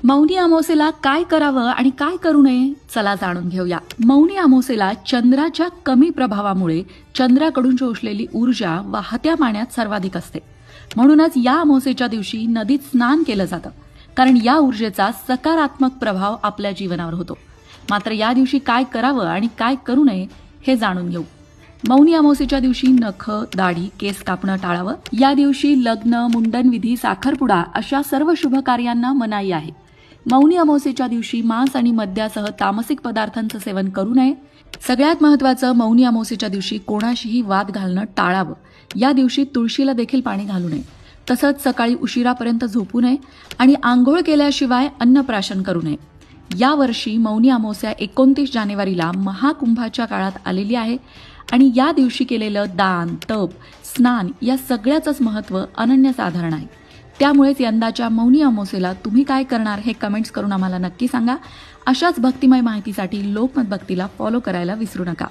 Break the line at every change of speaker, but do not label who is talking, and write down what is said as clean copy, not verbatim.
मौनी अमावस्येला काय करावं आणि काय करू नये, चला जाणून घेऊया. मौनी अमावस्येला चंद्राच्या कमी प्रभावामुळे चंद्राकडून शोषलेली ऊर्जा वाहत्या पाण्यात सर्वाधिक असते. म्हणूनच या अमावस्येच्या दिवशी नदीत स्नान केलं जातं, कारण या ऊर्जेचा सकारात्मक प्रभाव आपल्या जीवनावर होतो. मात्र या दिवशी काय करावं आणि काय करू नये हे जाणून घेऊ. मौनी अमावस्येच्या दिवशी नख, दाढी, केस कापणं टाळावं. या दिवशी लग्न, मुंडनविधी, साखरपुडा अशा सर्व शुभ कार्यांना मनाई आहे. मौनी अमावस्येच्या दिवशी मांस आणि मद्यासह तामसिक पदार्थांचं सेवन करू नये. सगळ्यात महत्त्वाचं, मौनी अमावस्येच्या दिवशी कोणाशीही वाद घालणं टाळावं. या दिवशी तुळशीला देखील पाणी घालू नये. तसंच सकाळी उशिरापर्यंत झोपू नये आणि आंघोळ केल्याशिवाय अन्नप्राशन करू नये. यावर्षी मौनी अमावस्या 29 जानेवारीला महाकुंभाच्या काळात आलेली आहे आणि या दिवशी केलेलं दान, तप, स्नान या सगळ्याचंच महत्त्व अनन्यसाधारण आहे. त्यामुळेच यंदाच्या मौनी अमावस्येला तुम्ही काय करणार हे कमेंट्स करून आम्हाला नक्की सांगा. अशाच भक्तिमय माहितीसाठी लोकमत भक्तीला फॉलो करायला विसरू नका.